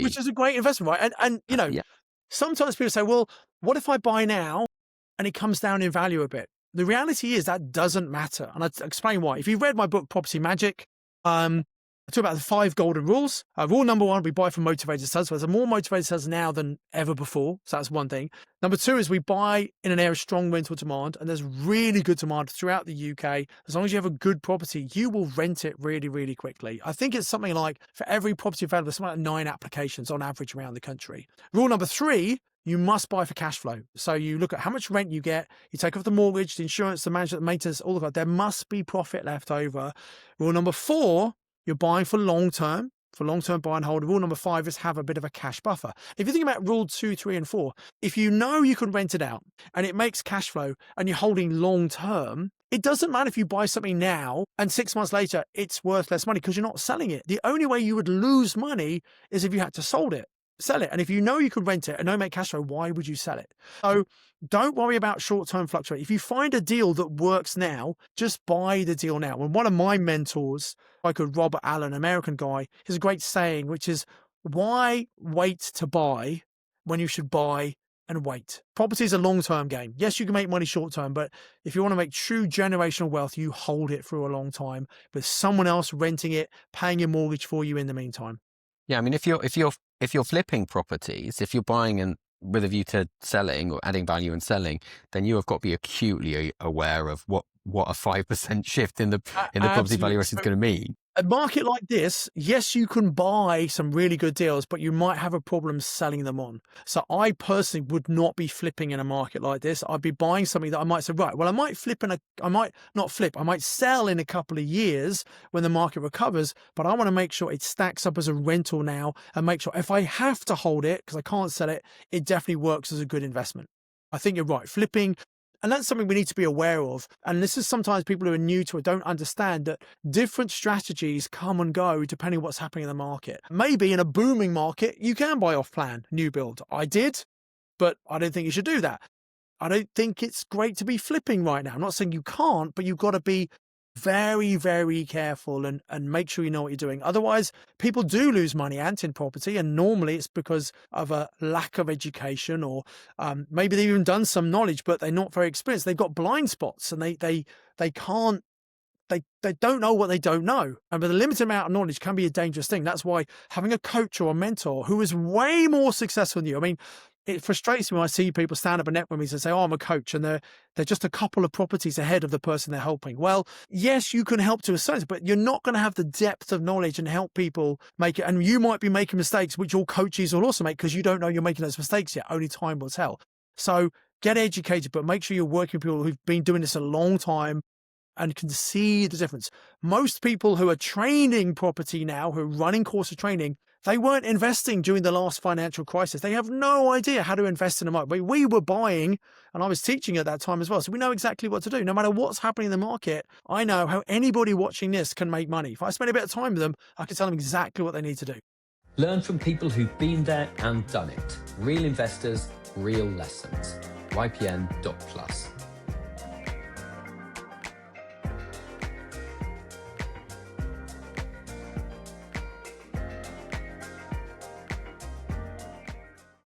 which is a great investment, right? And you know, Yeah. sometimes people say, well, what if I buy now and it comes down in value a bit? The reality is that doesn't matter. And I'll explain why. If you've read my book, Property Magic, I talk about the 5 golden rules. Rule number 1, we buy from motivated sellers. So there's more motivated sellers now than ever before. So that's one thing. Number 2 is we buy in an area of strong rental demand, and there's really good demand throughout the UK. As long as you have a good property, you will rent it really, really quickly. I think it's something like for every property available, there's something like 9 applications on average around the country. Rule number 3, you must buy for cash flow. So you look at how much rent you get, you take off the mortgage, the insurance, the management, the maintenance, all of that. There must be profit left over. Rule number 4, you're buying for long-term buy and hold. Rule number 5 is have a bit of a cash buffer. If you think about rule 2, 3, and 4, if you know you can rent it out and it makes cash flow and you're holding long-term, it doesn't matter if you buy something now and 6 months later, it's worth less money because you're not selling it. The only way you would lose money is if you had to sell it. And if you know you can rent it and don't make cash flow, why would you sell it? So don't worry about short-term fluctuation. If you find a deal that works now, just buy the deal now. And one of my mentors, like a Robert Allen, American guy, has a great saying, which is, why wait to buy when you should buy and wait? Property is a long-term game. Yes, you can make money short-term, but if you want to make true generational wealth, you hold it for a long time with someone else renting it, paying your mortgage for you in the meantime. Yeah, I mean, if you're flipping properties, if you're buying and with a view to selling or adding value and selling, then you have got to be acutely aware of what a 5% shift in the property valuation is going to mean. A market like this, yes, you can buy some really good deals, but you might have a problem selling them on. So I personally would not be flipping in a market like this. I'd be buying something that I might say, right, well, I might sell in a couple of years when the market recovers, but I want to make sure it stacks up as a rental now and make sure if I have to hold it because I can't sell it, it definitely works as a good investment. I think you're right. Flipping. And that's something we need to be aware of. And this is sometimes people who are new to it don't understand that different strategies come and go depending on what's happening in the market. Maybe in a booming market, you can buy off plan, new build. I did, but I don't think you should do that. I don't think it's great to be flipping right now. I'm not saying you can't, but you've got to be very, very careful and make sure you know what you're doing. Otherwise, people do lose money in property, and normally it's because of a lack of education, or maybe they've even done some knowledge, but they're not very experienced. They've got blind spots, and they can't. They don't know what they don't know. And with a limited amount of knowledge can be a dangerous thing. That's why having a coach or a mentor who is way more successful than you. I mean, it frustrates me when I see people stand up and net with me and say, oh, I'm a coach, and they're just a couple of properties ahead of the person they're helping. Well, yes, you can help to a certain, but you're not going to have the depth of knowledge and help people make it. And you might be making mistakes, which all coaches will also make because you don't know you're making those mistakes yet. Only time will tell. So get educated, but make sure you're working with people who've been doing this a long time and can see the difference. Most people who are training property now, who are running course of training, they weren't investing during the last financial crisis. They have no idea how to invest in a market. We were buying, and I was teaching at that time as well. So we know exactly what to do. No matter what's happening in the market, I know how anybody watching this can make money. If I spend a bit of time with them, I can tell them exactly what they need to do. Learn from people who've been there and done it. Real investors, real lessons. ypn.plus.